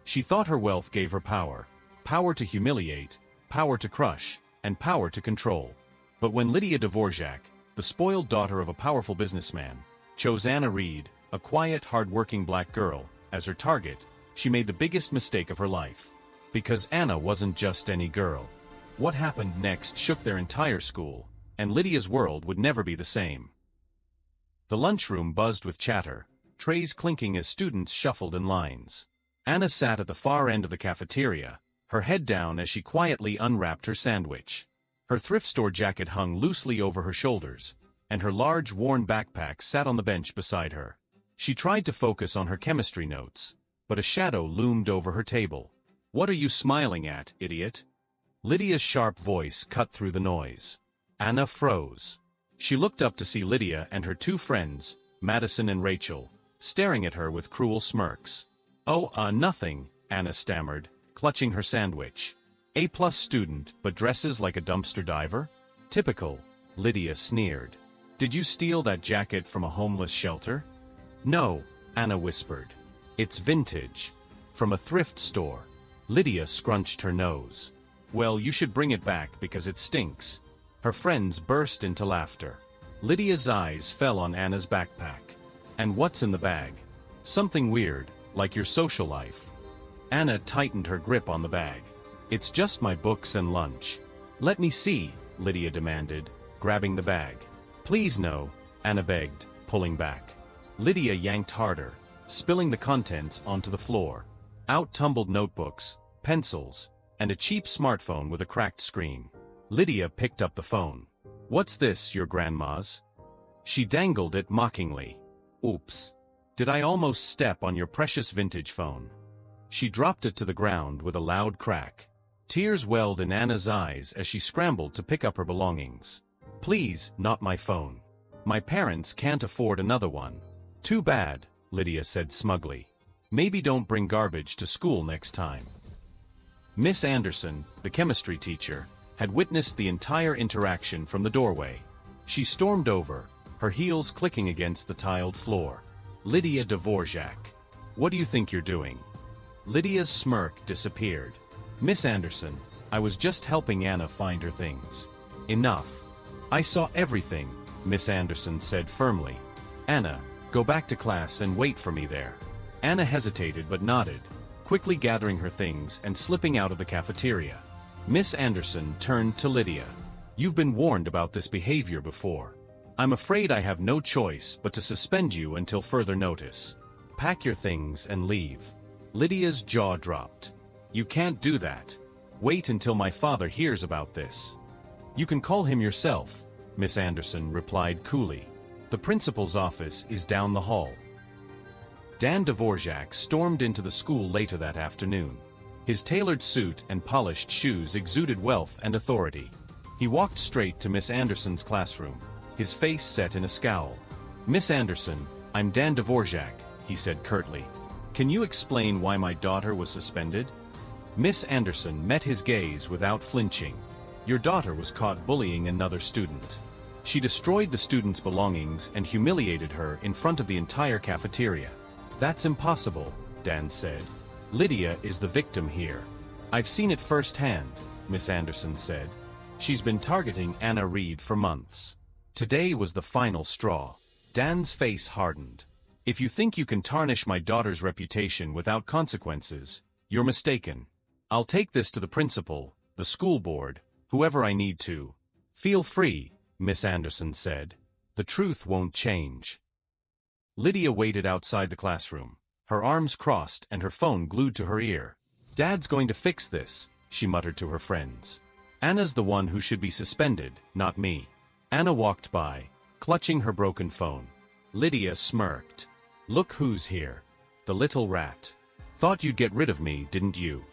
She thought her wealth gave her power. Power to humiliate, power to crush, and power to control. But when Lydia Dvorak, the spoiled daughter of a powerful businessman, chose Anna Reed, a quiet, hard-working black girl, as her target, she made the biggest mistake of her life. Because Anna wasn't just any girl. What happened next shook their entire school, and Lydia's world would never be the same. The lunchroom buzzed with chatter, trays clinking as students shuffled in lines. Anna sat at the far end of the cafeteria, her head down as she quietly unwrapped her sandwich. Her thrift store jacket hung loosely over her shoulders, and her large worn backpack sat on the bench beside her. She tried to focus on her chemistry notes, but a shadow loomed over her table. "What are you smiling at, idiot?" Lydia's sharp voice cut through the noise. Anna froze. She looked up to see Lydia and her two friends, Madison and Rachel, staring at her with cruel smirks. "Oh, nothing," Anna stammered, clutching her sandwich. A-plus student, but dresses like a dumpster diver? Typical, Lydia sneered. "Did you steal that jacket from a homeless shelter?" "No," Anna whispered. "It's vintage. From a thrift store." Lydia scrunched her nose. "Well, you should bring it back because it stinks." Her friends burst into laughter. Lydia's eyes fell on Anna's backpack. "And what's in the bag?" "Something weird, like your social life." Anna tightened her grip on the bag. "It's just my books and lunch." "Let me see," Lydia demanded, grabbing the bag. "Please no," Anna begged, pulling back. Lydia yanked harder, spilling the contents onto the floor. Out tumbled notebooks, pencils, and a cheap smartphone with a cracked screen. Lydia picked up the phone. "What's this, your grandma's?" She dangled it mockingly. "Oops. Did I almost step on your precious vintage phone?" She dropped it to the ground with a loud crack. Tears welled in Anna's eyes as she scrambled to pick up her belongings. "Please, not my phone. My parents can't afford another one." "Too bad," Lydia said smugly. "Maybe don't bring garbage to school next time." Miss Anderson, the chemistry teacher, had witnessed the entire interaction from the doorway. She stormed over, her heels clicking against the tiled floor. "Lydia Dvorak, what do you think you're doing?" Lydia's smirk disappeared. "Miss Anderson, I was just helping Anna find her things." "Enough. I saw everything," Miss Anderson said firmly. "Anna, go back to class and wait for me there." Anna hesitated but nodded, quickly gathering her things and slipping out of the cafeteria. Miss Anderson turned to Lydia. "You've been warned about this behavior before. I'm afraid I have no choice but to suspend you until further notice. Pack your things and leave." Lydia's jaw dropped. "You can't do that. Wait until my father hears about this." "You can call him yourself," Miss Anderson replied coolly. "The principal's office is down the hall." Dan Dvorak stormed into the school later that afternoon. His tailored suit and polished shoes exuded wealth and authority. He walked straight to Miss Anderson's classroom, his face set in a scowl. "Miss Anderson, I'm Dan Dvorak," he said curtly. "Can you explain why my daughter was suspended?" Miss Anderson met his gaze without flinching. "Your daughter was caught bullying another student. She destroyed the student's belongings and humiliated her in front of the entire cafeteria." "That's impossible," Dan said. "Lydia is the victim here." "I've seen it firsthand," Miss Anderson said. "She's been targeting Anna Reed for months. Today was the final straw." Dan's face hardened. "If you think you can tarnish my daughter's reputation without consequences, you're mistaken. I'll take this to the principal, the school board, whoever I need to." "Feel free," Miss Anderson said. "The truth won't change." Lydia waited outside the classroom, her arms crossed and her phone glued to her ear. "Dad's going to fix this," she muttered to her friends. "Anna's the one who should be suspended, not me." Anna walked by, clutching her broken phone. Lydia smirked. "Look who's here. The little rat. Thought you'd get rid of me, didn't you?"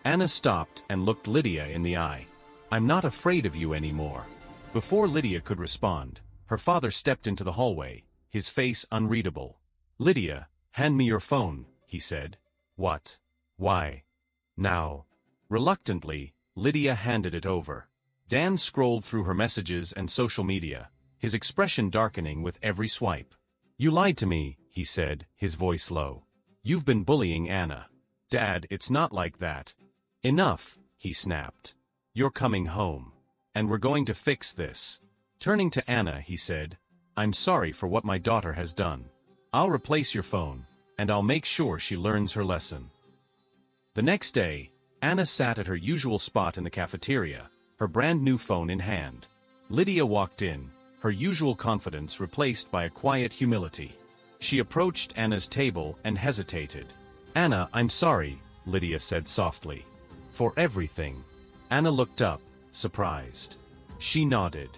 Anna stopped and looked Lydia in the eye. "I'm not afraid of you anymore." Before Lydia could respond, her father stepped into the hallway, his face unreadable. "Lydia, hand me your phone," he said. "What? Why? Now?" Reluctantly, Lydia handed it over. Dan scrolled through her messages and social media, his expression darkening with every swipe. "You lied to me," he said, his voice low. "You've been bullying Anna." "Dad, it's not like that." "Enough," he snapped. "You're coming home. And we're going to fix this." Turning to Anna, he said, "I'm sorry for what my daughter has done. I'll replace your phone, and I'll make sure she learns her lesson." The next day, Anna sat at her usual spot in the cafeteria, her brand new phone in hand. Lydia walked in, her usual confidence replaced by a quiet humility. She approached Anna's table and hesitated. "Anna, I'm sorry," Lydia said softly. "For everything." Anna looked up, surprised. She nodded.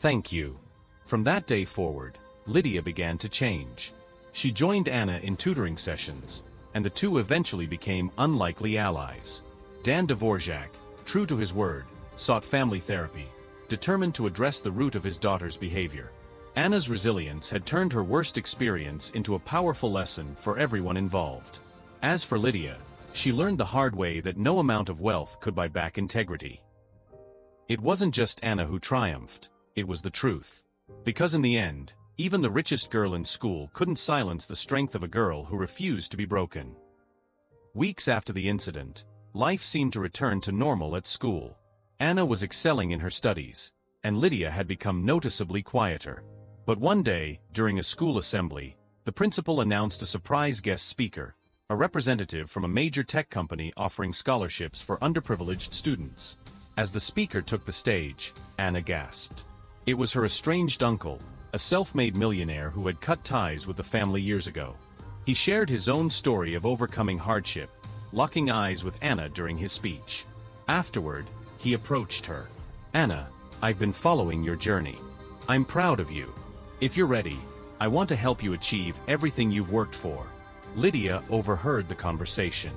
"Thank you." From that day forward, Lydia began to change. She joined Anna in tutoring sessions, and the two eventually became unlikely allies. Dan Dvorak, true to his word, sought family therapy, determined to address the root of his daughter's behavior. Anna's resilience had turned her worst experience into a powerful lesson for everyone involved. As for Lydia, she learned the hard way that no amount of wealth could buy back integrity. It wasn't just Anna who triumphed, it was the truth. Because in the end, even the richest girl in school couldn't silence the strength of a girl who refused to be broken. Weeks after the incident, life seemed to return to normal at school. Anna was excelling in her studies, and Lydia had become noticeably quieter. But one day, during a school assembly, the principal announced a surprise guest speaker, a representative from a major tech company offering scholarships for underprivileged students. As the speaker took the stage, Anna gasped. It was her estranged uncle, a self-made millionaire who had cut ties with the family years ago. He shared his own story of overcoming hardship, locking eyes with Anna during his speech. Afterward, he approached her. "Anna, I've been following your journey. I'm proud of you. If you're ready, I want to help you achieve everything you've worked for." Lydia overheard the conversation.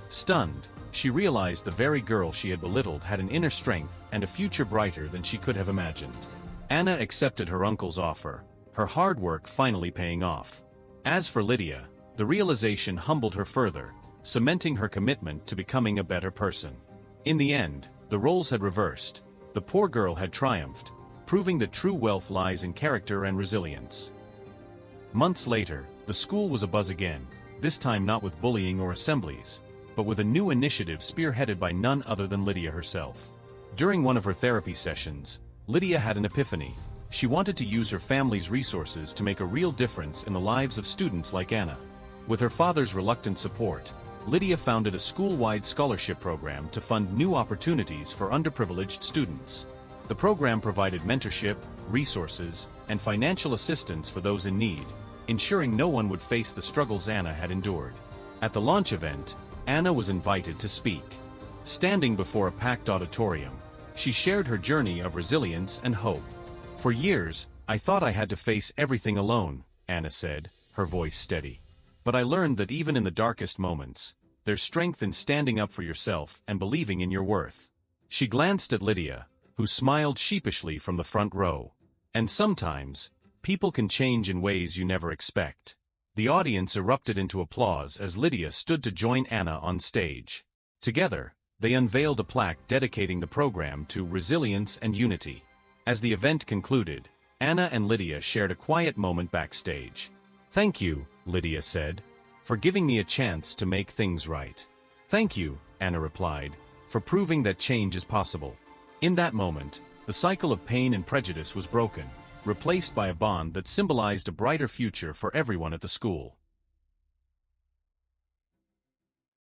Stunned, she realized the very girl she had belittled had an inner strength and a future brighter than she could have imagined. Anna accepted her uncle's offer, her hard work finally paying off. As for Lydia, the realization humbled her further, cementing her commitment to becoming a better person. In the end, the roles had reversed. The poor girl had triumphed, proving that true wealth lies in character and resilience. Months later, the school was abuzz again, this time not with bullying or assemblies, but with a new initiative spearheaded by none other than Lydia herself. During one of her therapy sessions, Lydia had an epiphany. She wanted to use her family's resources to make a real difference in the lives of students like Anna. With her father's reluctant support, Lydia founded a school-wide scholarship program to fund new opportunities for underprivileged students. The program provided mentorship, resources, and financial assistance for those in need, ensuring no one would face the struggles Anna had endured. At the launch event, Anna was invited to speak. Standing before a packed auditorium, she shared her journey of resilience and hope. "For years, I thought I had to face everything alone," Anna said, her voice steady. "But I learned that even in the darkest moments, there's strength in standing up for yourself and believing in your worth." She glanced at Lydia, who smiled sheepishly from the front row. "And sometimes, people can change in ways you never expect." The audience erupted into applause as Lydia stood to join Anna on stage. Together, they unveiled a plaque dedicating the program to resilience and unity. As the event concluded, Anna and Lydia shared a quiet moment backstage. "Thank you," Lydia said, "for giving me a chance to make things right." "Thank you," Anna replied, "for proving that change is possible." In that moment, the cycle of pain and prejudice was broken, replaced by a bond that symbolized a brighter future for everyone at the school.